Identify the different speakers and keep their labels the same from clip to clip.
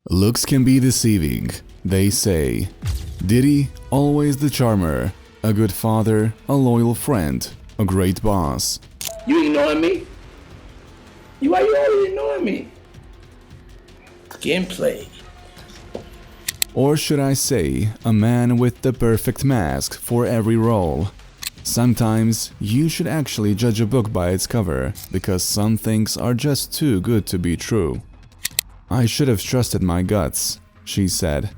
Speaker 1: Looks can be deceiving, they say. Diddy, always the charmer, a good father, a loyal friend, a great boss.
Speaker 2: You ignoring me? Why you always ignoring me? Getting played.
Speaker 1: Or should I say, a man with the perfect mask for every role. Sometimes you should actually judge a book by its cover, because some things are just too good to be true. I should have trusted my guts, she said.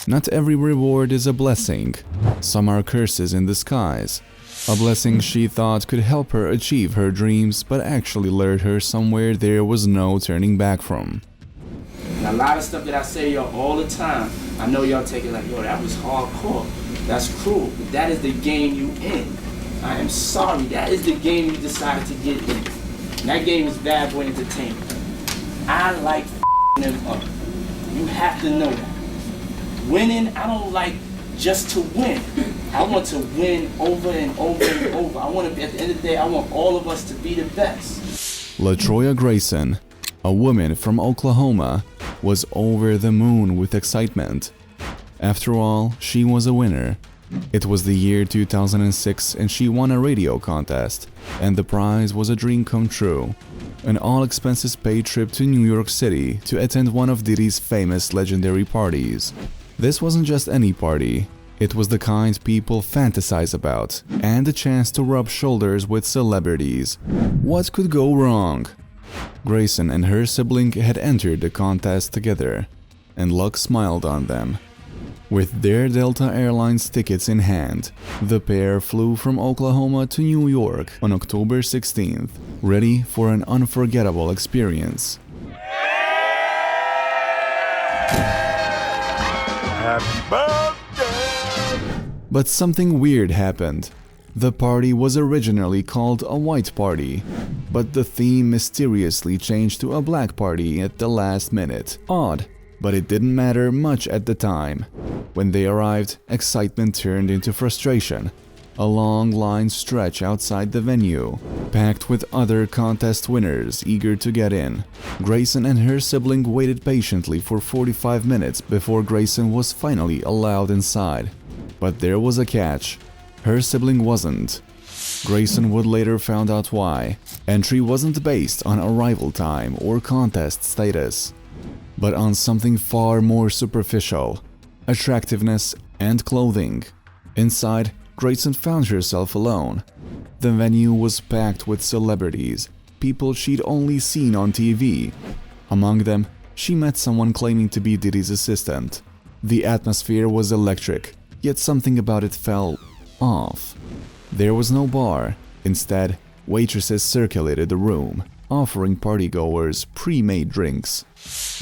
Speaker 1: Not every reward is a blessing. Some are curses in disguise. A blessing she thought could help her achieve her dreams, but actually lured her somewhere there was no turning back from.
Speaker 2: And a lot of stuff that I say y'all all the time, I know y'all take it like, yo, that was hardcore. That's cruel, but that is the game you in. I am sorry, that is the game you decided to get in. And that game is Bad Boy Entertainment. I like them up. You have to know that. Winning, I don't like just to win. I want to win over and over and over. I want to be, at the end of the day, I want all of us to be the best.
Speaker 1: Latroya Grayson, a woman from Oklahoma, was over the moon with excitement. After all, she was a winner. It was the year 2006 and she won a radio contest, and the prize was a dream come true. An all-expenses-paid trip to New York City to attend one of Diddy's famous legendary parties. This wasn't just any party, it was the kind people fantasize about, and a chance to rub shoulders with celebrities. What could go wrong? Grayson and her sibling had entered the contest together, and luck smiled on them. With their Delta Airlines tickets in hand, the pair flew from Oklahoma to New York on October 16th, ready for an unforgettable experience.
Speaker 3: Happy birthday!
Speaker 1: But something weird happened. The party was originally called a white party, but the theme mysteriously changed to a black party at the last minute. Odd, but it didn't matter much at the time. When they arrived, excitement turned into frustration. A long line stretched outside the venue, packed with other contest winners eager to get in. Grayson and her sibling waited patiently for 45 minutes before Grayson was finally allowed inside. But there was a catch. Her sibling wasn't. Grayson would later find out why. Entry wasn't based on arrival time or contest status, but on something far more superficial: attractiveness and clothing. Inside, Grayson found herself alone. The venue was packed with celebrities, people she'd only seen on TV. Among them, she met someone claiming to be Diddy's assistant. The atmosphere was electric, yet something about it felt off. There was no bar. Instead, waitresses circulated the room, offering partygoers pre-made drinks.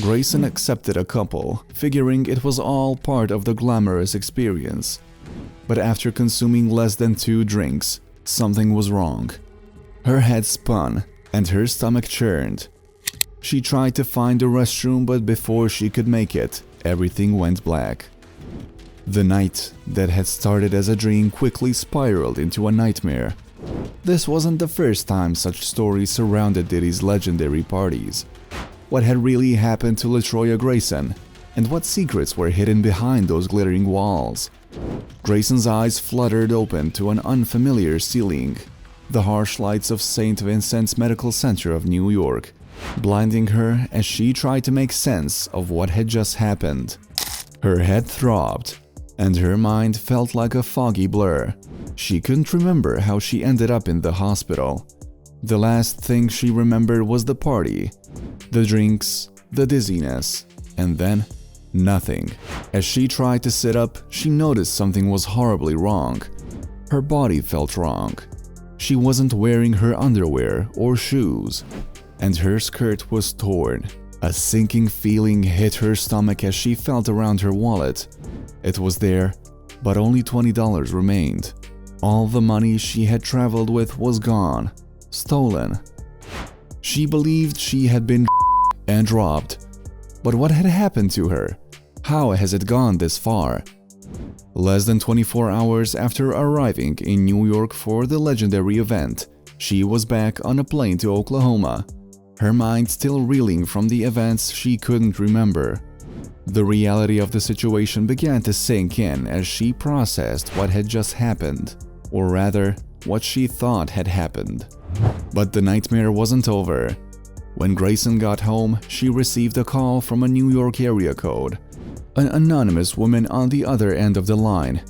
Speaker 1: Grayson accepted a couple, figuring it was all part of the glamorous experience. But after consuming less than 2 drinks, something was wrong. Her head spun, and her stomach churned. She tried to find a restroom, but before she could make it, everything went black. The night that had started as a dream quickly spiraled into a nightmare. This wasn't the first time such stories surrounded Diddy's legendary parties. What had really happened to Latroya Grayson, and what secrets were hidden behind those glittering walls? Grayson's eyes fluttered open to an unfamiliar ceiling, the harsh lights of St. Vincent's Medical Center of New York, blinding her as she tried to make sense of what had just happened. Her head throbbed, and her mind felt like a foggy blur. She couldn't remember how she ended up in the hospital. The last thing she remembered was the party, the drinks, the dizziness, and then nothing. As she tried to sit up, she noticed something was horribly wrong. Her body felt wrong. She wasn't wearing her underwear or shoes, and her skirt was torn. A sinking feeling hit her stomach as she felt around her wallet. It was there, but only $20 remained. All the money she had traveled with was gone, stolen. She believed she had been and robbed. But what had happened to her? How has it gone this far? Less than 24 hours after arriving in New York for the legendary event, she was back on a plane to Oklahoma, her mind still reeling from the events she couldn't remember. The reality of the situation began to sink in as she processed what had just happened, or rather, what she thought had happened. But the nightmare wasn't over. When Grayson got home, she received a call from a New York area code. An anonymous woman on the other end of the line.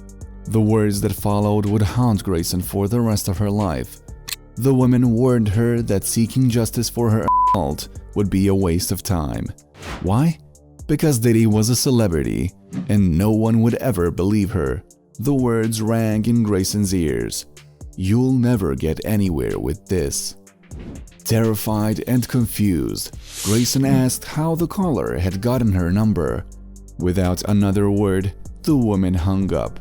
Speaker 1: The words that followed would haunt Grayson for the rest of her life. The woman warned her that seeking justice for her assault would be a waste of time. Why? Because Diddy was a celebrity, and no one would ever believe her. The words rang in Grayson's ears. "You'll never get anywhere with this." Terrified and confused, Grayson asked how the caller had gotten her number. Without another word, the woman hung up.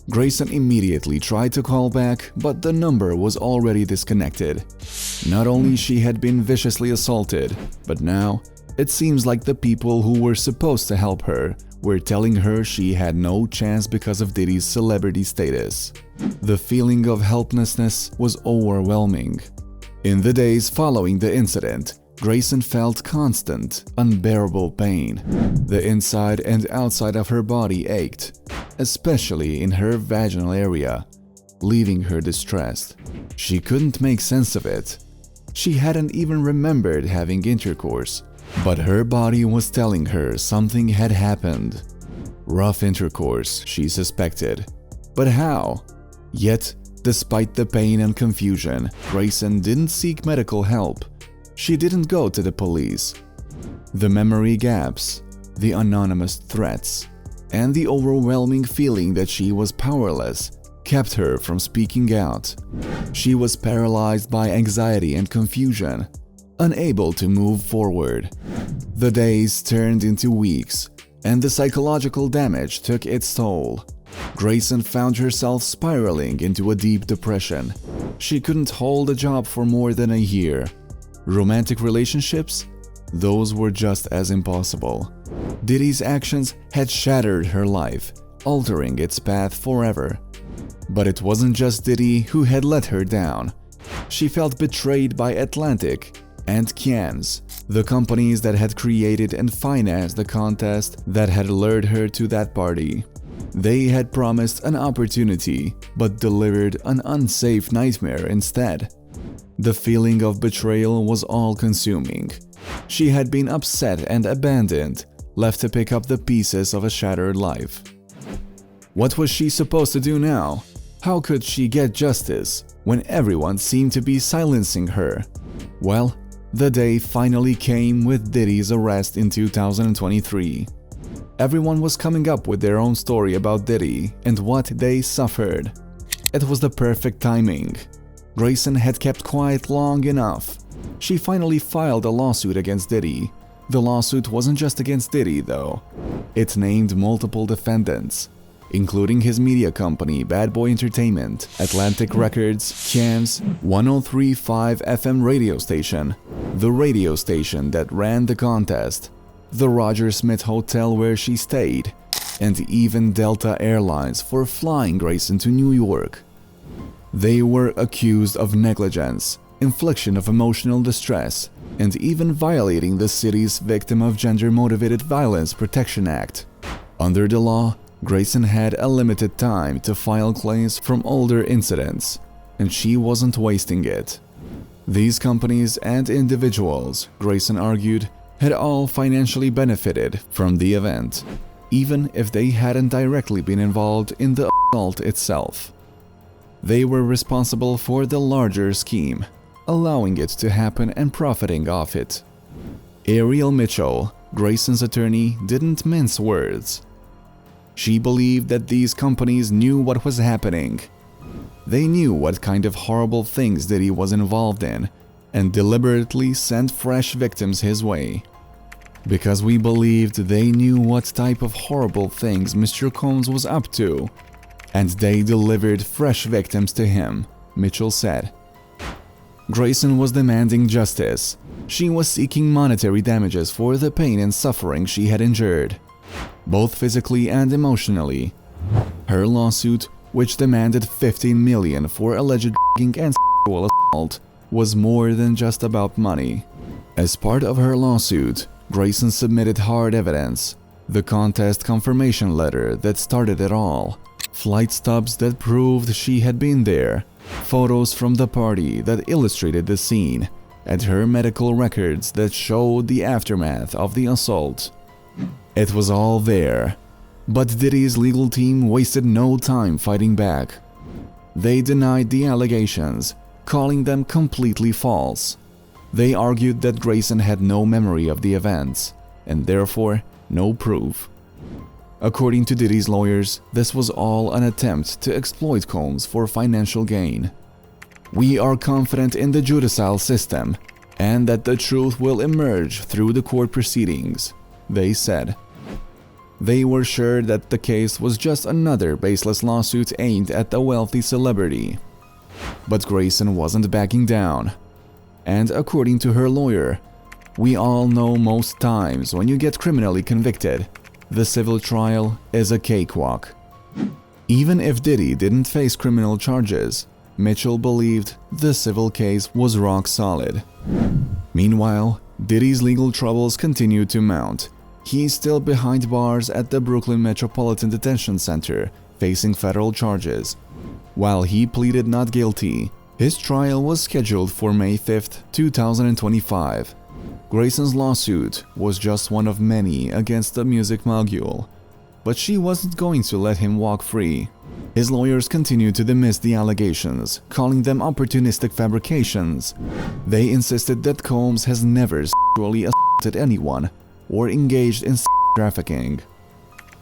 Speaker 1: Grayson immediately tried to call back, but the number was already disconnected. Not only she had been viciously assaulted, but now it seems like the people who were supposed to help her were telling her she had no chance because of Diddy's celebrity status. The feeling of helplessness was overwhelming. In the days following the incident, Grayson felt constant, unbearable pain. The inside and outside of her body ached, especially in her vaginal area, leaving her distressed. She couldn't make sense of it. She hadn't even remembered having intercourse, but her body was telling her something had happened. Rough intercourse, she suspected. But how? Yet, despite the pain and confusion, Grayson didn't seek medical help. She didn't go to the police. The memory gaps, the anonymous threats, and the overwhelming feeling that she was powerless kept her from speaking out. She was paralyzed by anxiety and confusion, unable to move forward. The days turned into weeks, and the psychological damage took its toll. Grayson found herself spiraling into a deep depression. She couldn't hold a job for more than a year. Romantic relationships? Those were just as impossible. Diddy's actions had shattered her life, altering its path forever. But it wasn't just Diddy who had let her down. She felt betrayed by Atlantic and Combs, the companies that had created and financed the contest that had lured her to that party. They had promised an opportunity, but delivered an unsafe nightmare instead. The feeling of betrayal was all-consuming. She had been upset and abandoned, left to pick up the pieces of a shattered life. What was she supposed to do now? How could she get justice when everyone seemed to be silencing her? Well, the day finally came with Diddy's arrest in 2023. Everyone was coming up with their own story about Diddy and what they suffered. It was the perfect timing. Grayson had kept quiet long enough. She finally filed a lawsuit against Diddy. The lawsuit wasn't just against Diddy, though. It named multiple defendants, including his media company Bad Boy Entertainment, Atlantic Records, Combs, 103.5 FM radio station, the radio station that ran the contest, the Roger Smith Hotel where she stayed, and even Delta Airlines for flying Grayson to New York. They were accused of negligence, infliction of emotional distress, and even violating the city's Victim of Gender-Motivated Violence Protection Act. Under the law, Grayson had a limited time to file claims from older incidents, and she wasn't wasting it. These companies and individuals, Grayson argued, had all financially benefited from the event, even if they hadn't directly been involved in the assault itself. They were responsible for the larger scheme, allowing it to happen and profiting off it. Ariel Mitchell, Grayson's attorney, didn't mince words. She believed that these companies knew what was happening. They knew what kind of horrible things Diddy was involved in and deliberately sent fresh victims his way. Because we believed they knew what type of horrible things Mr. Combs was up to, and they delivered fresh victims to him, Mitchell said. Grayson was demanding justice. She was seeking monetary damages for the pain and suffering she had endured, both physically and emotionally. Her lawsuit, which demanded $15 million for alleged and sexual assault, was more than just about money. As part of her lawsuit, Grayson submitted hard evidence. The contest confirmation letter that started it all, flight stubs that proved she had been there, photos from the party that illustrated the scene, and her medical records that showed the aftermath of the assault. It was all there, but Diddy's legal team wasted no time fighting back. They denied the allegations, calling them completely false. They argued that Grayson had no memory of the events, and therefore no proof. According to Diddy's lawyers, this was all an attempt to exploit Combs for financial gain. "We are confident in the judicial system and that the truth will emerge through the court proceedings," they said. They were sure that the case was just another baseless lawsuit aimed at a wealthy celebrity. But Grayson wasn't backing down. And according to her lawyer, "We all know most times when you get criminally convicted, the civil trial is a cakewalk." Even if Diddy didn't face criminal charges, Mitchell believed the civil case was rock solid. Meanwhile, Diddy's legal troubles continued to mount. He's still behind bars at the Brooklyn Metropolitan Detention Center, facing federal charges. While he pleaded not guilty, his trial was scheduled for May 5, 2025. Grayson's lawsuit was just one of many against the music mogul, but she wasn't going to let him walk free. His lawyers continued to dismiss the allegations, calling them opportunistic fabrications. They insisted that Combs has never sexually assaulted anyone or engaged in trafficking.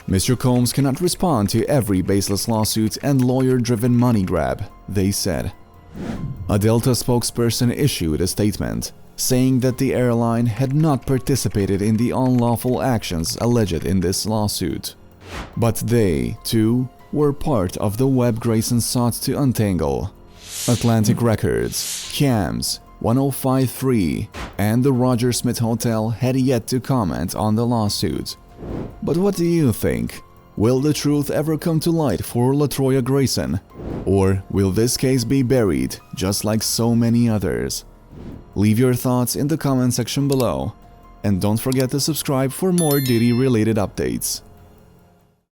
Speaker 1: Mr. Combs cannot respond to every baseless lawsuit and lawyer-driven money grab, they said. A Delta spokesperson issued a statement, saying that the airline had not participated in the unlawful actions alleged in this lawsuit. But they, too, were part of the web Grayson sought to untangle. Atlantic Records, Combs, 1053, and the Roger Smith Hotel had yet to comment on the lawsuit. But what do you think? Will the truth ever come to light for Latroya Grayson? Or will this case be buried, just like so many others? Leave your thoughts in the comment section below, and don't forget to subscribe for more Diddy-related updates.